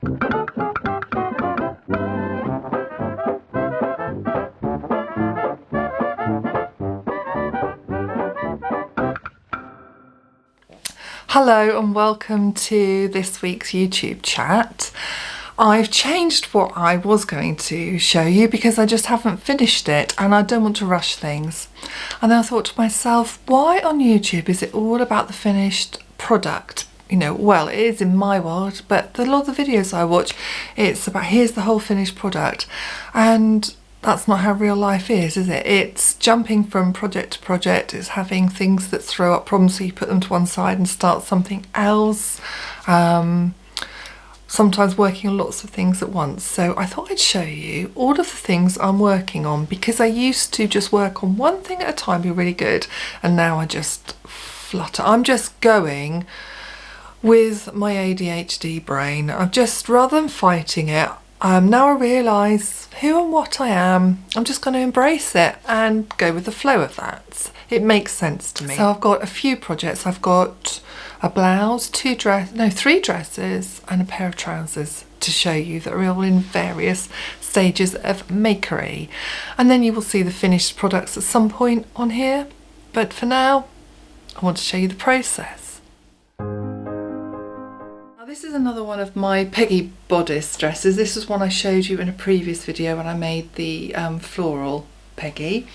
Hello and welcome to this week's YouTube chat. I've changed what I was going to show you because I just haven't finished it and I don't want to rush things. And then I thought to myself, why on YouTube is it all about the finished product? You know, well, it is in my world, but a lot of the videos I watch, it's about here's the whole finished product. And that's not how real life is it? It's jumping from project to project. It's having things that throw up problems, so you put them to one side and start something else. Sometimes working on lots of things at once. So I thought I'd show you all of the things I'm working on, because I used to just work on one thing at a time, be really good, and now I just flutter. I'm just going with my ADHD brain. I'm just, rather than fighting it, now I realise who and what I am, I'm just going to embrace it and go with the flow of that. It makes sense to me. So I've got a few projects. I've got a blouse, three dresses and a pair of trousers to show you that are all in various stages of makery. And then you will see the finished products at some point on here. But for now, I want to show you the process. This is another one of my Peggy Bodice dresses. This was one I showed you in a previous video when I made the floral Peggy.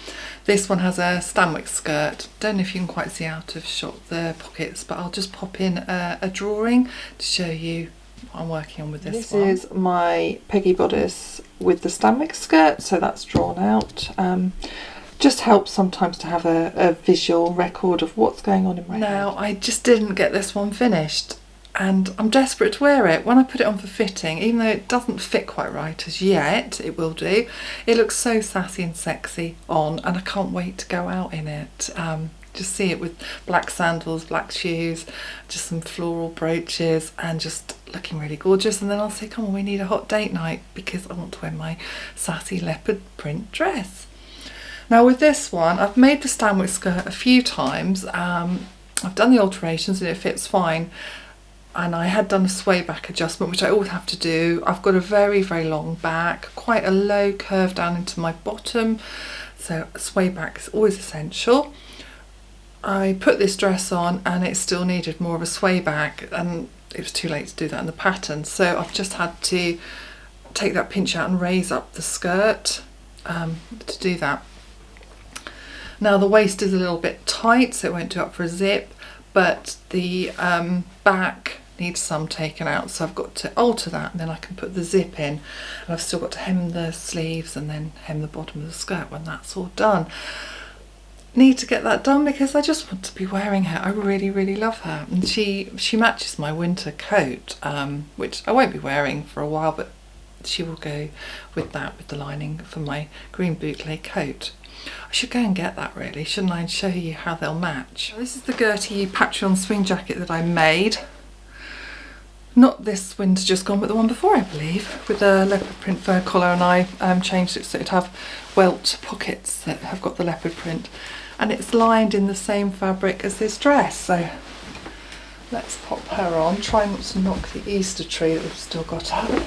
This one has a Stanwyck skirt. Don't know if you can quite see out of shot the pockets, but I'll just pop in a drawing to show you what I'm working on with this one. This is my Peggy Bodice with the Stanwyck skirt, so that's drawn out. Just helps sometimes to have a visual record of what's going on in my head. Now, I just didn't get this one finished, and I'm desperate to wear it. When I put it on for fitting, even though it doesn't fit quite right as yet, it will do. It looks so sassy and sexy on, and I can't wait to go out in it. Just see it with black sandals, black shoes, just some floral brooches, and just looking really gorgeous. And then I'll say, come on, we need a hot date night, because I want to wear my sassy leopard print dress. Now with this one, I've made the Stanwyck skirt a few times. I've done the alterations and it fits fine. And I had done a sway back adjustment, which I always have to do. I've got a very, very long back, quite a low curve down into my bottom. So a sway back is always essential. I put this dress on and it still needed more of a sway back, and it was too late to do that in the pattern. So I've just had to take that pinch out and raise up the skirt to do that. Now the waist is a little bit tight, so it won't do up for a zip, but the back needs some taken out, so I've got to alter that, and then I can put the zip in, and I've still got to hem the sleeves and then hem the bottom of the skirt when that's all done. Need to get that done because I just want to be wearing her. I really, really love her, and she matches my winter coat, which I won't be wearing for a while, but she will go with that, with the lining for my green boucle coat. I should go and get that really, shouldn't I, and show you how they'll match. This is the Gertie Patreon swing jacket that I made. Not this winter just gone, but the one before, I believe, with a leopard print fur collar, and I changed it so it'd have welt pockets that have got the leopard print, and it's lined in the same fabric as this dress. So let's pop her on, try not to knock the Easter tree that we've still got up,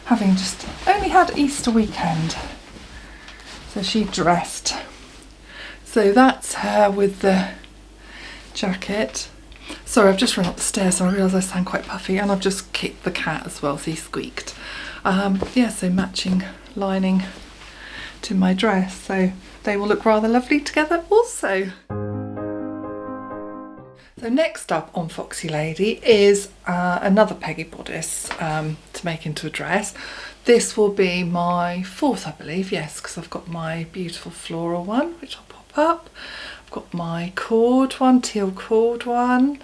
having just only had Easter weekend. So she dressed. So that's her with the jacket. Sorry, I've just run up the stairs, so I realise I sound quite puffy, and I've just kicked the cat as well, so he squeaked. Yeah, so matching lining to my dress, so they will look rather lovely together also. So next up on Foxy Lady is another Peggy Bodice to make into a dress. This will be my fourth, I believe, yes, because I've got my beautiful floral one, which I'll pop up. I've got my cord one, teal cord one,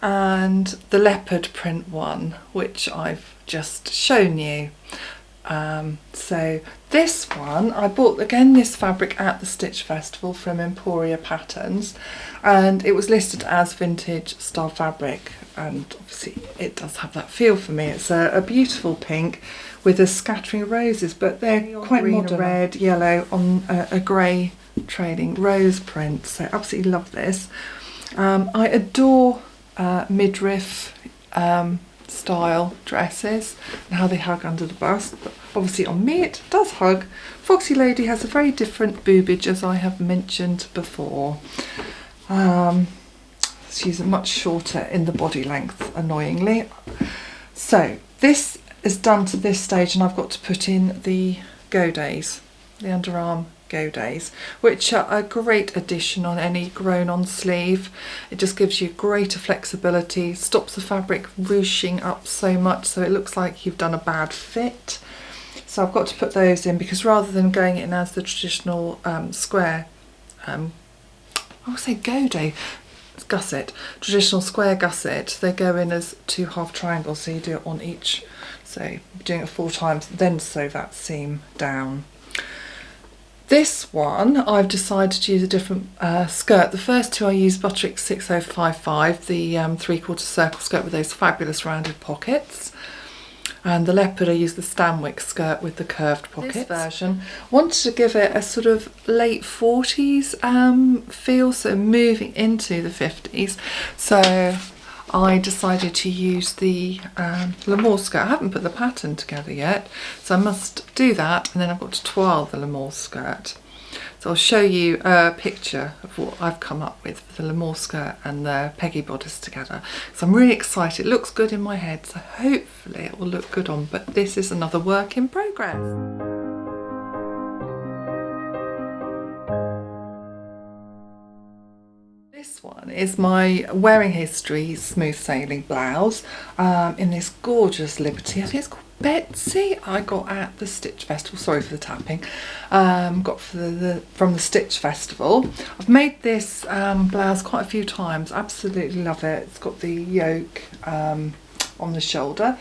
and the leopard print one, which I've just shown you. So this one, I bought again this fabric at the Stitch Festival from Emporia Patterns, and it was listed as vintage style fabric, and obviously it does have that feel for me. It's a beautiful pink with a scattering of roses, but they're quite modern. Red, yellow on a grey trailing rose print, so absolutely love this. I adore midriff style dresses and how they hug under the bust, but obviously on me it does hug. Foxy Lady has a very different boobage, as I have mentioned before. She's much shorter in the body length, annoyingly. So this is done to this stage, and I've got to put in the Go Days, the underarm Go Days, which are a great addition on any grown on sleeve. It just gives you greater flexibility, stops the fabric ruching up so much so it looks like you've done a bad fit. So I've got to put those in, because rather than going in as the traditional square, I would say Go Day gusset, traditional square gusset, they go in as 2 half triangles, so you do it on each, so you're doing it 4 times, then sew that seam down. This one I've decided to use a different skirt. The first 2 I used Butterick 6055, the 3/4 circle skirt with those fabulous rounded pockets, and the leopard I used the Stanwyck skirt with the curved pockets. This version wanted to give it a sort of late 40s feel, so moving into the 50s, so I decided to use the Lamour skirt. I haven't put the pattern together yet, so I must do that, and then I've got to toile the Lamour skirt. So I'll show you a picture of what I've come up with for the Lamour skirt and the Peggy Bodice together. So I'm really excited. It looks good in my head, so hopefully it will look good on, but this is another work in progress. This one is my Wearing History smooth sailing blouse in this gorgeous Liberty. I think it's called Betsy. I got at the Stitch Festival. Sorry for the tapping. Got from the Stitch Festival. I've made this blouse quite a few times. Absolutely love it. It's got the yoke on the shoulder.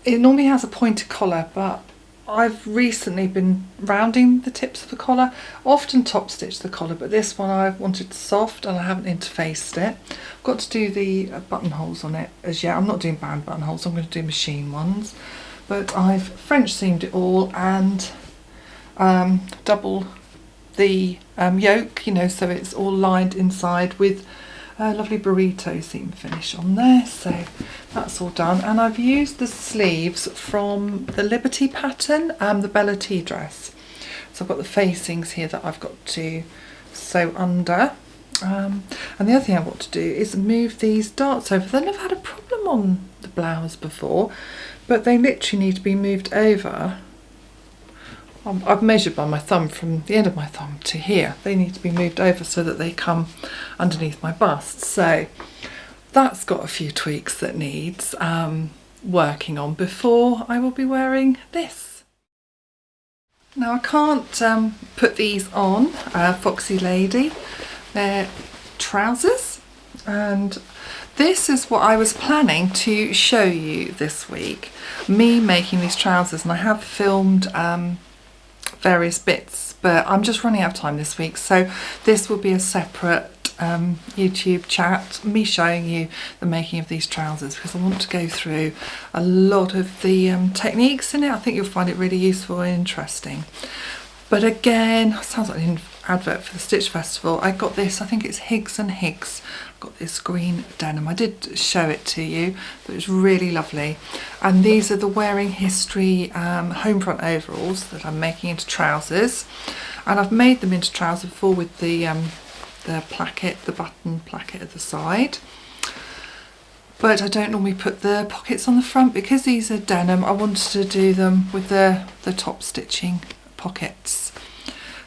It normally has a pointed collar, but I've recently been rounding the tips of the collar. Often top stitch the collar, but this one I wanted soft and I haven't interfaced it. I've got to do the buttonholes on it as yet. I'm not doing band buttonholes, I'm going to do machine ones. But I've French seamed it all and double the yoke, you know, so it's all lined inside with a lovely burrito seam finish on there, so that's all done. And I've used the sleeves from the Liberty pattern, the Bella Tea dress. So I've got the facings here that I've got to sew under. And the other thing I want to do is move these darts over. They've never had a problem on the blouse before, but they literally need to be moved over. I've measured by my thumb from the end of my thumb to here. They need to be moved over so that they come underneath my bust. So that's got a few tweaks that needs working on before I will be wearing this. Now I can't put these on Foxy Lady. They're trousers, and this is what I was planning to show you this week. Me making these trousers, and I have filmed various bits, but I'm just running out of time this week, so this will be a separate YouTube chat, me showing you the making of these trousers, because I want to go through a lot of the techniques in it. I think you'll find it really useful and interesting. But again, sounds like an advert for the Stitch Festival. I got this, I think it's Higgs and Higgs. I've got this green denim. I did show it to you, but it's really lovely. And these are the Wearing History home front overalls that I'm making into trousers. And I've made them into trousers before with the placket, the button placket at the side. But I don't normally put the pockets on the front because these are denim. I wanted to do them with the top stitching pockets.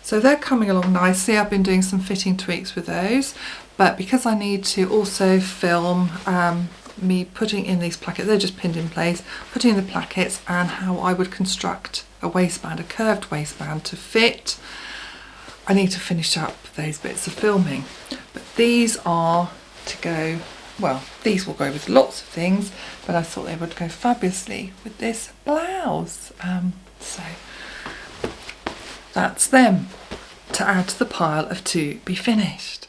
So they're coming along nicely. I've been doing some fitting tweaks with those, but because I need to also film me putting in these plackets, they're just pinned in place, putting in the plackets and how I would construct a waistband, a curved waistband to fit. I need to finish up those bits of filming, but these are to go, well, these will go with lots of things, but I thought they would go fabulously with this blouse. So that's them to add to the pile of to be finished.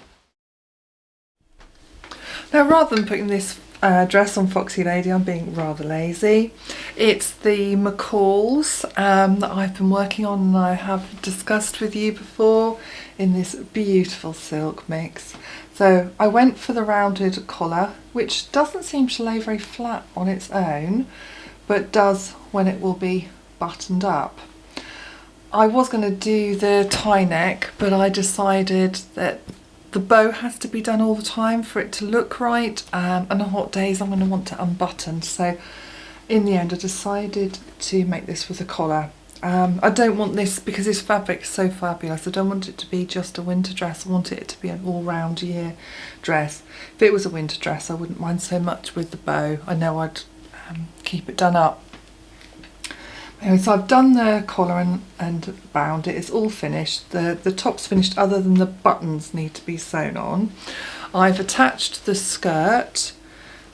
Now, rather than putting this dress on Foxy Lady, I'm being rather lazy. It's the McCalls that I've been working on and I have discussed with you before. in this beautiful silk mix. So I went for the rounded collar, which doesn't seem to lay very flat on its own, but does when it will be buttoned up. I was going to do the tie neck, but I decided that the bow has to be done all the time for it to look right, and on hot days I'm going to want to unbutton. So in the end I decided to make this with a collar. I don't want this, because this fabric is so fabulous, I don't want it to be just a winter dress. I want it to be an all-round year dress. If it was a winter dress I wouldn't mind so much with the bow. I know I'd keep it done up. Anyway, so I've done the collar and bound it. It's all finished. The top's finished, other than the buttons need to be sewn on. I've attached the skirt.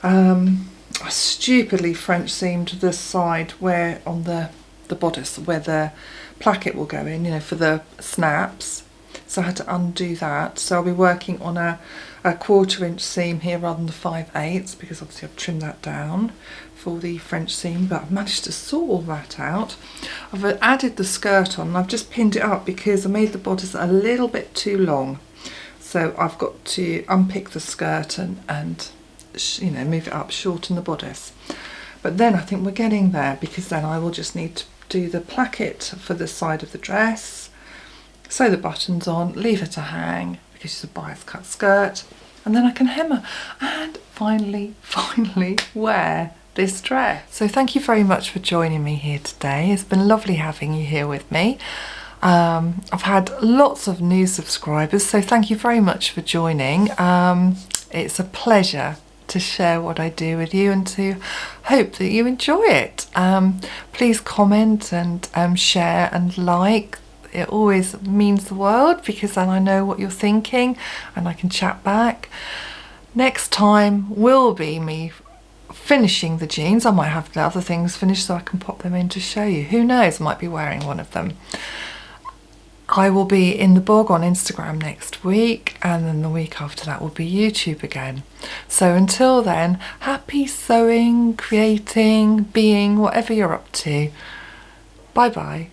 I stupidly French seamed the side where on the bodice where the placket will go in, you know, for the snaps. So I had to undo that. So I'll be working on a 1/4 inch seam here rather than the 5/8, because obviously I've trimmed that down for the French seam, but I've managed to sort all that out. I've added the skirt on and I've just pinned it up because I made the bodice a little bit too long. So I've got to unpick the skirt and you know, move it up, shorten the bodice. But then I think we're getting there, because then I will just need to do the placket for the side of the dress, sew the buttons on, leave her to hang because she's a bias cut skirt, and then I can hem her and finally wear this dress. So thank you very much for joining me here today. It's been lovely having you here with me. I've had lots of new subscribers, so thank you very much for joining. It's a pleasure to share what I do with you and to hope that you enjoy it. Please comment and share and like. It always means the world, because then I know what you're thinking and I can chat back. Next time will be me finishing the jeans. I might have the other things finished so I can pop them in to show you. Who knows, I might be wearing one of them. I will be in the blog on Instagram next week, and then the week after that will be YouTube again. So until then, happy sewing, creating, being, whatever you're up to. Bye bye.